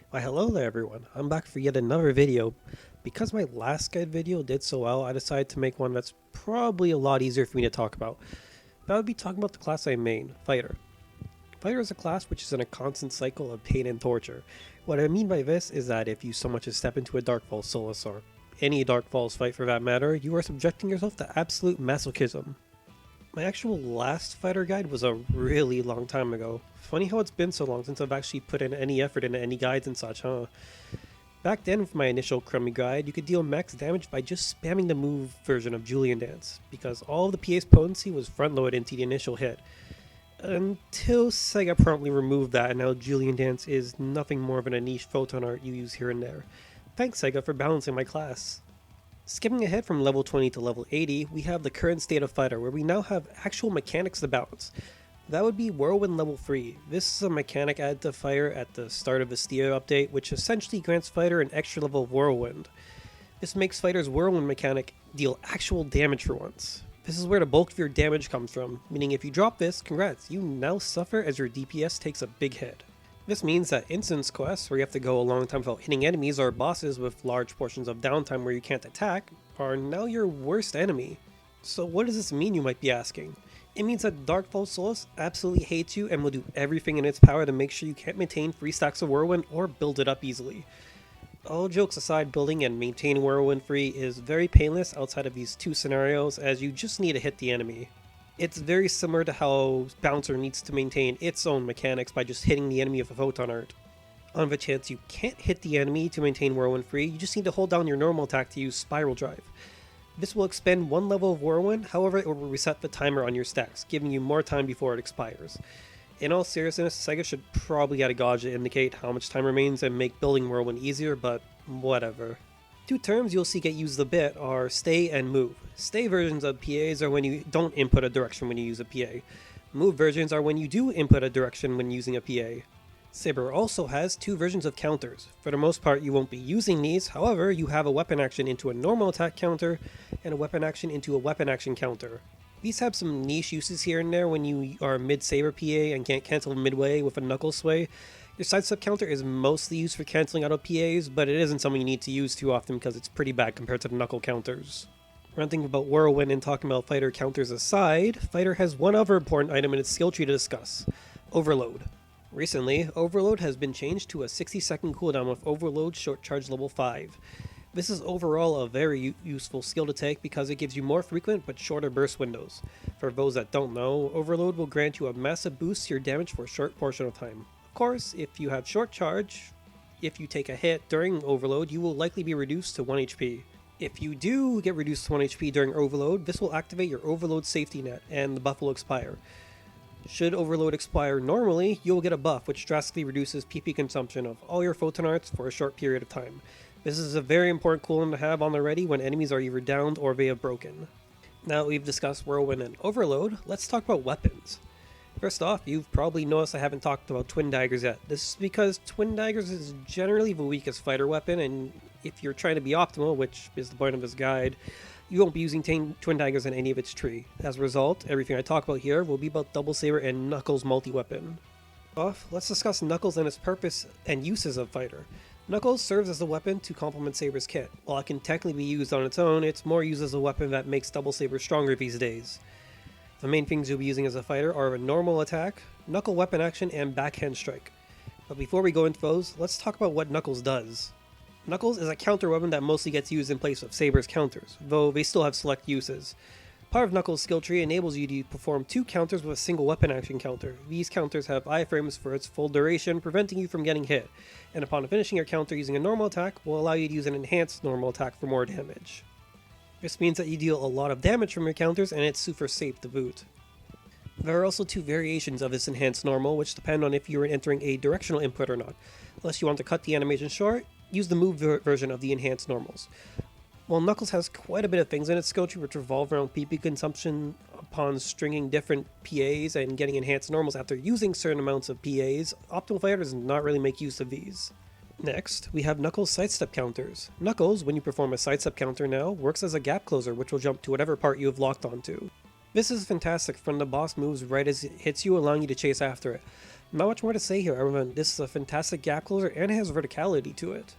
Why hello there everyone, I'm back for yet another video. Because my last guide video did so well, I decided to make one that's probably a lot easier for me to talk about. That would be talking about the class I main, Fighter. Fighter is a class which is in a constant cycle of pain and torture. What I mean by this is that if you so much as step into a Dark Falls Solace or any Dark Falls fight for that matter, you are subjecting yourself to absolute masochism. My actual last fighter guide was a really long time ago. Funny how it's been so long since I've actually put in any effort into any guides and such, huh? Back then, with my initial crummy guide, you could deal max damage by just spamming the move version of Julian Dance, because all of the PA's potency was front-loaded into the initial hit. Until Sega promptly removed that, and now Julian Dance is nothing more than a niche photon art you use here and there. Thanks Sega for balancing my class. Skipping ahead from level 20 to level 80, we have the current state of Fighter, where we now have actual mechanics to balance. That would be Whirlwind level 3. This is a mechanic added to Fighter at the start of the Steer update, which essentially grants Fighter an extra level of Whirlwind. This makes Fighter's Whirlwind mechanic deal actual damage for once. This is where the bulk of your damage comes from, meaning if you drop this, congrats, you now suffer as your DPS takes a big hit. This means that instance quests, where you have to go a long time without hitting enemies, or bosses with large portions of downtime where you can't attack, are now your worst enemy. So what does this mean, you might be asking? It means that Dark Falls Solace absolutely hates you and will do everything in its power to make sure you can't maintain 3 stacks of Whirlwind or build it up easily. All jokes aside, building and maintaining Whirlwind free is very painless outside of these two scenarios, as you just need to hit the enemy. It's very similar to how Bouncer needs to maintain its own mechanics by just hitting the enemy with a photon art. On the chance you can't hit the enemy to maintain Whirlwind free, you just need to hold down your normal attack to use Spiral Drive. This will expend one level of Whirlwind, however it will reset the timer on your stacks, giving you more time before it expires. In all seriousness, Sega should probably add a gauge to indicate how much time remains and make building Whirlwind easier, but whatever. Two terms you'll see get used a bit are stay and move. Stay versions of PAs are when you don't input a direction when you use a PA. Move versions are when you do input a direction when using a PA. Saber also has 2 versions of counters. For the most part you won't be using these, however you have a weapon action into a normal attack counter and a weapon action into a weapon action counter. These have some niche uses here and there when you are mid-saber PA and can't cancel midway with a knuckle sway. Your sidestep counter is mostly used for cancelling out of PAs, but it isn't something you need to use too often because it's pretty bad compared to the knuckle counters. Ranting about Whirlwind and talking about Fighter counters aside, Fighter has one other important item in its skill tree to discuss: Overload. Recently, Overload has been changed to a 60-second cooldown with Overload Short Charge level 5. This is overall a very useful skill to take because it gives you more frequent but shorter burst windows. For those that don't know, Overload will grant you a massive boost to your damage for a short portion of time. Of course, if you have short charge, if you take a hit during Overload, you will likely be reduced to 1 HP. If you do get reduced to 1 HP during Overload, this will activate your Overload safety net and the buff will expire. Should Overload expire normally, you will get a buff which drastically reduces PP consumption of all your photon arts for a short period of time. This is a very important cooldown to have on the ready when enemies are either downed or they have broken. Now that we've discussed Whirlwind and Overload, let's talk about weapons. First off, you've probably noticed I haven't talked about Twin Daggers yet. This is because Twin Daggers is generally the weakest fighter weapon, and if you're trying to be optimal, which is the point of this guide, you won't be using Twin Daggers in any of its tree. As a result, everything I talk about here will be about Double Saber and Knuckles multi-weapon. Let's discuss Knuckles and its purpose and uses of Fighter. Knuckles serves as a weapon to complement Saber's kit. While it can technically be used on its own, it's more used as a weapon that makes Double Saber stronger these days. The main things you'll be using as a fighter are a normal attack, knuckle weapon action, and backhand strike. But before we go into those, let's talk about what Knuckles does. Knuckles is a counter weapon that mostly gets used in place of Saber's counters, though they still have select uses. Part of Knuckles' skill tree enables you to perform 2 counters with a single weapon action counter. These counters have iframes for its full duration, preventing you from getting hit, and upon finishing your counter using a normal attack, will allow you to use an enhanced normal attack for more damage. This means that you deal a lot of damage from your counters, and it's super safe to boot. There are also 2 variations of this enhanced normal, which depend on if you are entering a directional input or not. Unless you want to cut the animation short, use the move version of the enhanced normals. While Knuckles has quite a bit of things in its skill tree which revolve around PP consumption upon stringing different PAs and getting enhanced normals after using certain amounts of PAs, optimal fighters do not really make use of these. Next, we have Knuckles' sidestep counters. Knuckles, when you perform a sidestep counter now, works as a gap closer which will jump to whatever part you have locked onto. This is fantastic when the boss moves right as it hits you, allowing you to chase after it. Not much more to say here, everyone. This is a fantastic gap closer and it has verticality to it.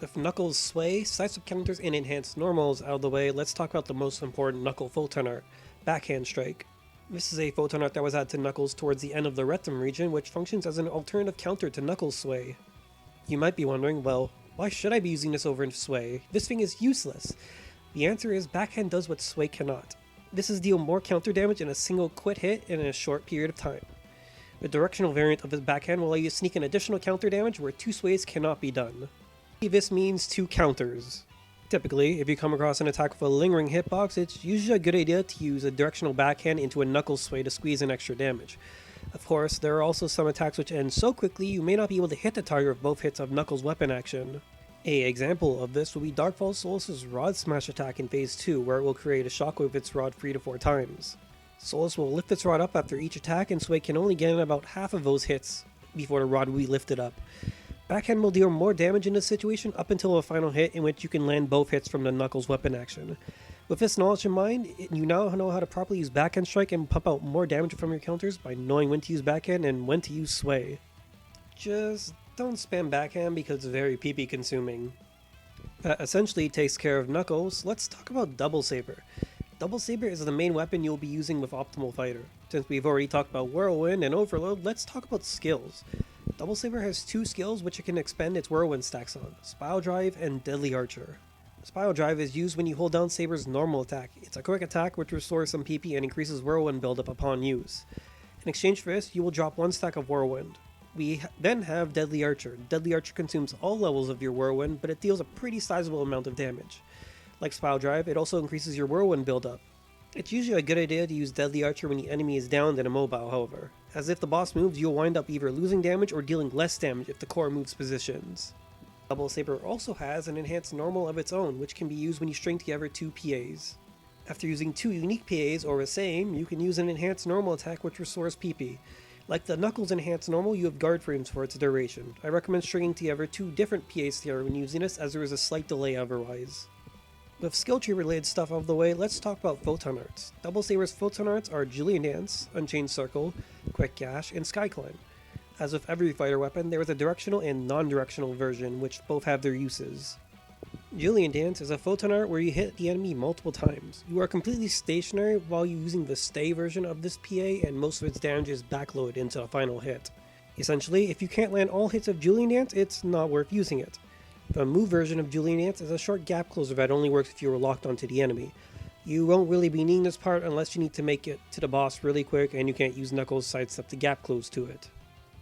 With Knuckles' sway, sidestep counters, and enhanced normals out of the way, let's talk about the most important Knuckle photon art, Backhand Strike. This is a photon art that was added to Knuckles towards the end of the rectum region, which functions as an alternative counter to Knuckles' sway. You might be wondering, well, why should I be using this over sway? This thing is useless. The answer is Backhand does what sway cannot. This is deal more counter damage in a single quick hit and in a short period of time. The directional variant of his backhand will allow you to sneak in additional counter damage where two sways cannot be done. This means two counters. Typically, if you come across an attack with a lingering hitbox, it's usually a good idea to use a directional backhand into a Knuckles sway to squeeze in extra damage. Of course, there are also some attacks which end so quickly you may not be able to hit the target with both hits of Knuckles' weapon action. A example of this will be Darkfall Solus' Rod Smash attack in Phase 2, where it will create a shockwave with its rod 3 to 4 times. Solus will lift its rod up after each attack, and Sway can only get in about half of those hits before the rod will be lifted up. Backhand will deal more damage in this situation up until a final hit in which you can land both hits from the Knuckles weapon action. With this knowledge in mind, you now know how to properly use Backhand Strike and pump out more damage from your counters by knowing when to use Backhand and when to use Sway. Just don't spam Backhand because it's very PP consuming. That essentially takes care of Knuckles. Let's talk about Double Saber. Double Saber is the main weapon you'll be using with Optimal Fighter. Since we've already talked about Whirlwind and Overload, let's talk about skills. Double Saber has two skills which it can expend its Whirlwind stacks on, Spile Drive and Deadly Archer. Spile Drive is used when you hold down Saber's normal attack. It's a quick attack which restores some PP and increases Whirlwind buildup upon use. In exchange for this, you will drop one stack of Whirlwind. We then have Deadly Archer. Deadly Archer consumes all levels of your Whirlwind, but it deals a pretty sizable amount of damage. Like Spile Drive, it also increases your Whirlwind buildup. It's usually a good idea to use Deadly Archer when the enemy is downed and immobile, however, as if the boss moves, you'll wind up either losing damage or dealing less damage if the core moves positions. Double Saber also has an enhanced normal of its own, which can be used when you string together two PAs. After using two unique PAs or the same, you can use an enhanced normal attack which restores PP. Like the Knuckles enhanced normal, you have guard frames for its duration. I recommend stringing together two different PAs together when using this, as there is a slight delay otherwise. With skill tree related stuff out of the way, let's talk about photon arts. Double Saber's photon arts are Julian Dance, Unchained Circle, Quick Gash, and Sky Climb. As with every fighter weapon, there is a directional and non-directional version, which both have their uses. Julian Dance is a photon art where you hit the enemy multiple times. You are completely stationary while using the stay version of this PA, and most of its damage is backloaded into the final hit. Essentially, if you can't land all hits of Julian Dance, it's not worth using it. The move version of Julian Dance is a short gap closer that only works if you are locked onto the enemy. You won't really be needing this part unless you need to make it to the boss really quick and you can't use Knuckles' sidestep to gap close to it.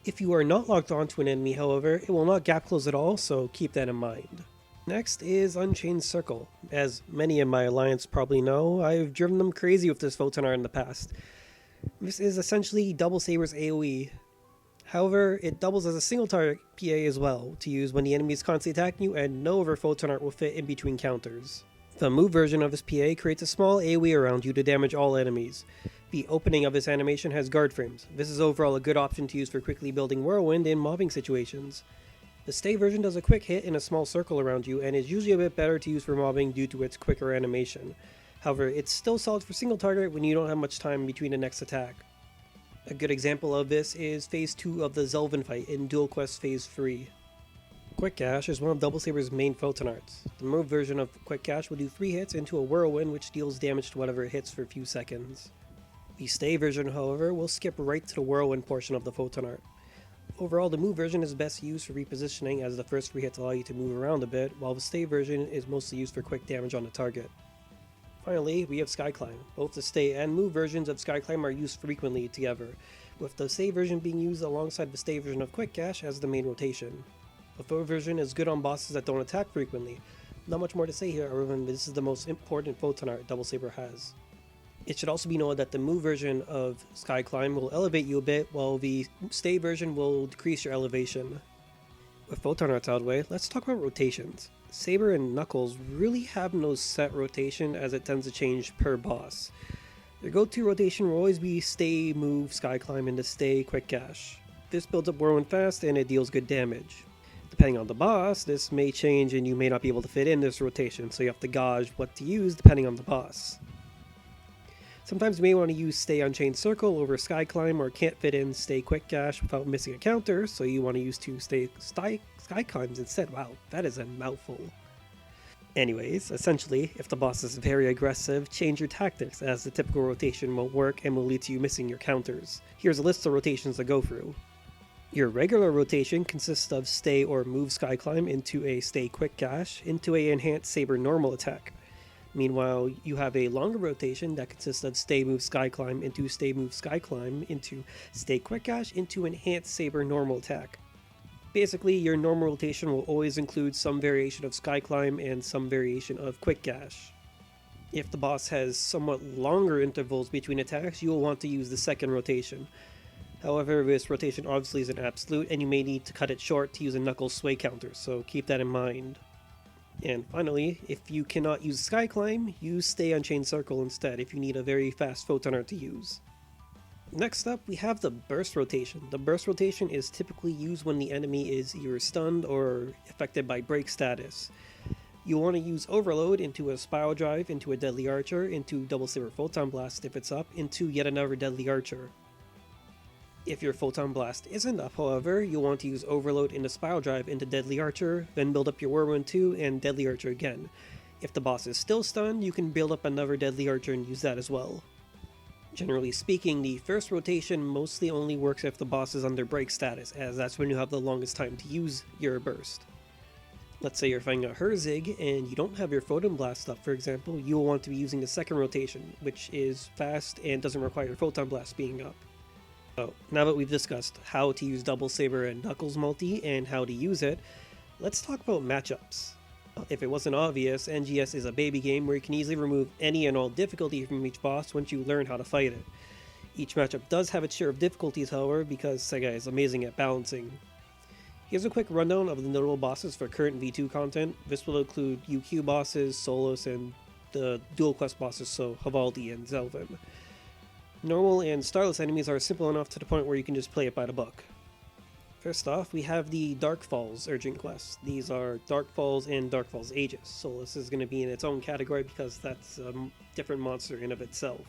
If you are not locked onto an enemy, however, it will not gap close at all, so keep that in mind. Next is Unchained Circle. As many in my alliance probably know, I've driven them crazy with this photon art in the past. This is essentially Double Saber's AoE. However, it doubles as a single target PA as well, to use when the enemy is constantly attacking you and no other photon art will fit in between counters. The move version of this PA creates a small AoE around you to damage all enemies. The opening of this animation has guard frames. This is overall a good option to use for quickly building Whirlwind in mobbing situations. The stay version does a quick hit in a small circle around you and is usually a bit better to use for mobbing due to its quicker animation. However, it's still solid for single target when you don't have much time between the next attack. A good example of this is Phase 2 of the Zelvin fight in Duel Quest Phase 3. Quick Gash is one of Double Saber's main photon arts. The move version of Quick Gash will do 3 hits into a Whirlwind which deals damage to whatever it hits for a few seconds. The stay version, however, will skip right to the Whirlwind portion of the photon art. Overall, the move version is best used for repositioning, as the first 3 hits allow you to move around a bit, while the stay version is mostly used for quick damage on the target. Finally, we have Sky Climb. Both the stay and move versions of Sky Climb are used frequently together, with the stay version being used alongside the stay version of Quick Gash as the main rotation. The third version is good on bosses that don't attack frequently. Not much more to say here, other than this is the most important photon art Double Saber has. It should also be noted that the move version of Sky Climb will elevate you a bit, while the stay version will decrease your elevation. With photon arts out of the way, let's talk about rotations. Saber and Knuckles really have no set rotation, as it tends to change per boss. Your go-to rotation will always be stay, move, Sky Climb, into stay, Quick Gash. This builds up Whirlwind fast and it deals good damage. Depending on the boss, this may change and you may not be able to fit in this rotation, so you have to gauge what to use depending on the boss. Sometimes you may want to use Stay Unchained Circle over Sky Climb, or can't fit in Stay Quick Gash without missing a counter, so you want to use two Sky Climbs instead. Wow, that is a mouthful. Anyways, essentially, if the boss is very aggressive, change your tactics, as the typical rotation won't work and will lead to you missing your counters. Here's a list of rotations to go through. Your regular rotation consists of Stay or Move Sky Climb into a Stay Quick Gash into a Enhanced Saber normal attack. Meanwhile, you have a longer rotation that consists of Stay Move Sky Climb into Stay Move Sky Climb into Stay Quick Gash into Enhanced Saber normal attack. Basically, your normal rotation will always include some variation of Sky Climb and some variation of Quick Gash. If the boss has somewhat longer intervals between attacks, you will want to use the second rotation. However, this rotation obviously isn't absolute, and you may need to cut it short to use a knuckle sway counter, so keep that in mind. And finally, if you cannot use Sky Climb, use Stay Unchained Circle instead if you need a very fast photon art to use. Next up, we have the Burst Rotation. The Burst Rotation is typically used when the enemy is either stunned or affected by break status. You'll want to use Overload into a Spiral Drive, into a Deadly Archer, into Double Saber Photon Blast if it's up, into yet another Deadly Archer. If your Photon Blast isn't up, however, you'll want to use Overload into Spiral Drive into Deadly Archer, then build up your Whirlwind 2 and Deadly Archer again. If the boss is still stunned, you can build up another Deadly Archer and use that as well. Generally speaking, the first rotation mostly only works if the boss is under break status, as that's when you have the longest time to use your burst. Let's say you're fighting a Herzig and you don't have your Photon Blast up, for example, you will want to be using the second rotation, which is fast and doesn't require your Photon Blast being up. So, now that we've discussed how to use Double Saber and Knuckles multi and how to use it, let's talk about matchups. If it wasn't obvious, NGS is a baby game where you can easily remove any and all difficulty from each boss once you learn how to fight it. Each matchup does have its share of difficulties, however, because Sega is amazing at balancing. Here's a quick rundown of the notable bosses for current V2 content. This will include UQ bosses, Solos, and the dual quest bosses, so Havaldi and Zelvin. Normal and Starless enemies are simple enough to the point where you can just play it by the book. First off, we have the Dark Falls urgent quests. These are Dark Falls and Dark Falls Aegis. Solus is going to be in its own category because that's a different monster in of itself.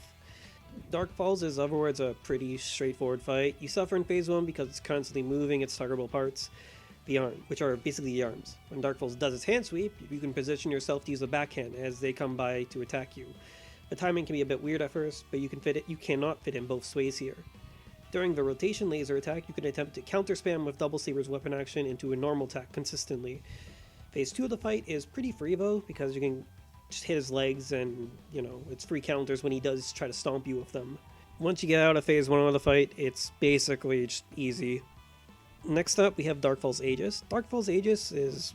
Dark Falls is otherwise a pretty straightforward fight. You suffer in phase 1 because it's constantly moving its targetable parts, the arm, which are basically the arms. When Dark Falls does its hand sweep, you can position yourself to use a backhand as they come by to attack you. The timing can be a bit weird at first, but you cannot fit in both sways here. During the rotation laser attack, you can attempt to counter spam with Double Saber's weapon action into a normal attack consistently. Phase 2 of the fight is pretty free though, because you can just hit his legs and, it's free counters when he does try to stomp you with them. Once you get out of phase 1 of the fight, it's basically just easy. Next up, we have Dark Falls Aegis. Dark Falls Aegis is,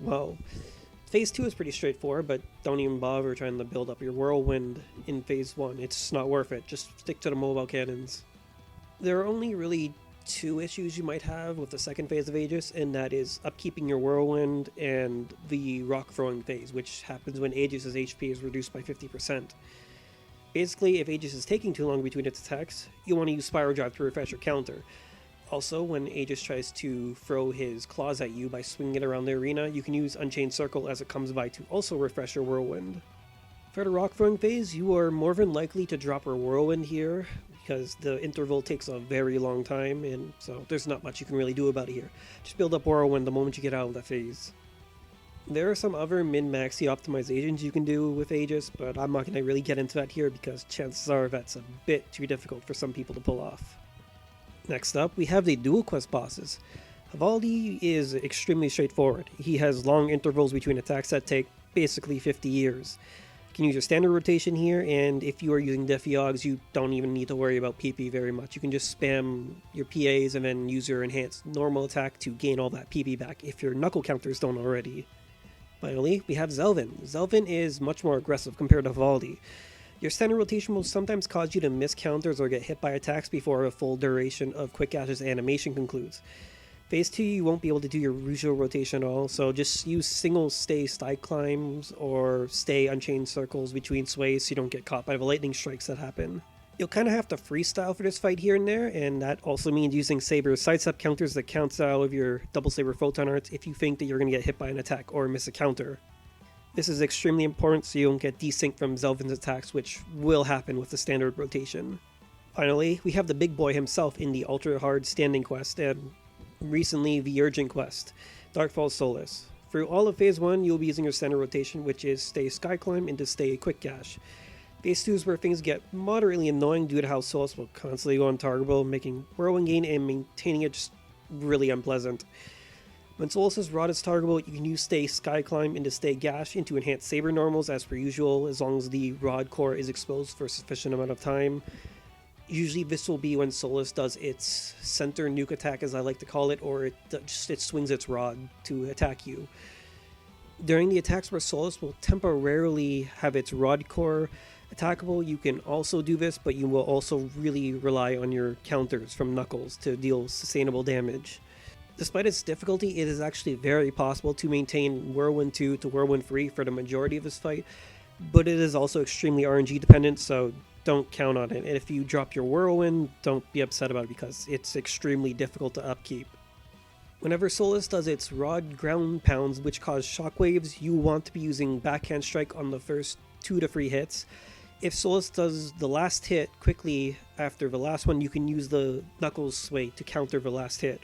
phase 2 is pretty straightforward, but don't even bother trying to build up your Whirlwind in phase 1. It's just not worth it. Just stick to the mobile cannons. There are only really 2 issues you might have with the second phase of Aegis, and that is upkeeping your Whirlwind and the rock throwing phase, which happens when Aegis's HP is reduced by 50%. Basically, if Aegis is taking too long between its attacks, you want to use Spiral Drive to refresh your counter. Also, when Aegis tries to throw his claws at you by swinging it around the arena, you can use Unchained Circle as it comes by to also refresh your Whirlwind. For the rock throwing phase, you are more than likely to drop your Whirlwind here, because the interval takes a very long time, and so there's not much you can really do about it here. Just build up Whirlwind the moment you get out of that phase. There are some other min-maxi optimizations you can do with Aegis, but I'm not going to really get into that here because chances are that's a bit too difficult for some people to pull off. Next up, we have the dual quest bosses. Havaldi is extremely straightforward. He has long intervals between attacks that take basically 50 years. You can use your standard rotation here, and if you are using Defiogs, you don't even need to worry about PP very much. You can just spam your PAs and then use your enhanced normal attack to gain all that PP back if your knuckle counters don't already. Finally, we have Zelvin. Zelvin is much more aggressive compared to Havaldi. Your standard rotation will sometimes cause you to miss counters or get hit by attacks before a full duration of Quick Gash's animation concludes. Phase 2, you won't be able to do your usual rotation at all, so just use single stay side climbs or stay unchained circles between sways so you don't get caught by the lightning strikes that happen. You'll kind of have to freestyle for this fight here and there, and that also means using Saber's sidestep counters that cancel out of your Double Saber Photon Arts if you think that you're going to get hit by an attack or miss a counter. This is extremely important so you don't get desynced from Zelvin's attacks, which will happen with the standard rotation. Finally, we have the big boy himself in the ultra hard standing quest and recently the urgent quest, Darkfall Solace. Through all of Phase 1, you'll be using your standard rotation, which is stay sky climb into stay quick gash. Phase 2 is where things get moderately annoying due to how Solace will constantly go untargetable, making Whirlwind gain and maintaining it just really unpleasant. When Solace's rod is targetable, you can use stay sky climb into stay gash into enhance saber normals as per usual, as long as the rod core is exposed for a sufficient amount of time. Usually this will be when Solace does its center nuke attack, as I like to call it, or it swings its rod to attack you. During the attacks where Solace will temporarily have its rod core attackable, you can also do this, but you will also really rely on your counters from Knuckles to deal sustainable damage. Despite its difficulty, it is actually very possible to maintain Whirlwind 2 to Whirlwind 3 for the majority of this fight, but it is also extremely RNG dependent, so don't count on it. And if you drop your Whirlwind, don't be upset about it because it's extremely difficult to upkeep. Whenever Solace does its rod ground pounds, which cause shockwaves, you want to be using backhand strike on the first 2 to 3 hits. If Solace does the last hit quickly after the last one, you can use the Knuckles sway to counter the last hit.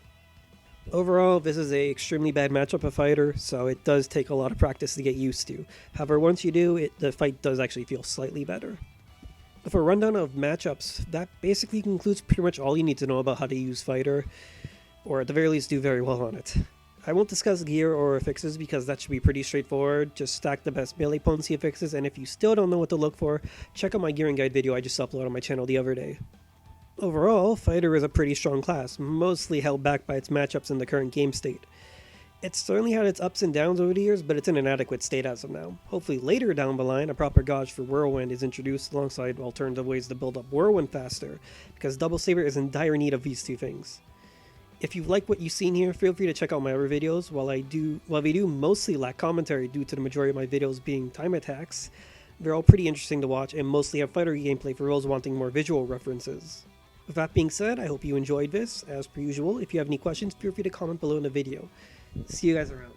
Overall, this is a extremely bad matchup of fighter, so it does take a lot of practice to get used to. However, once you do, the fight does actually feel slightly better. For a rundown of matchups, that basically concludes pretty much all you need to know about how to use fighter, or at the very least do very well on it. I won't discuss gear or affixes because that should be pretty straightforward. Just stack the best melee potency affixes, and if you still don't know what to look for, check out my gearing guide video I just uploaded on my channel the other day. Overall, fighter is a pretty strong class, mostly held back by its matchups in the current game state. It's certainly had its ups and downs over the years, but it's in an adequate state as of now. Hopefully later down the line, a proper gauge for Whirlwind is introduced alongside alternative ways to build up Whirlwind faster, because Double Saber is in dire need of these two things. If you like what you've seen here, feel free to check out my other videos. While they do mostly lack commentary due to the majority of my videos being time attacks, they're all pretty interesting to watch and mostly have fighter gameplay for those wanting more visual references. With that being said, I hope you enjoyed this. As per usual, if you have any questions, feel free to comment below in the video. See you guys around.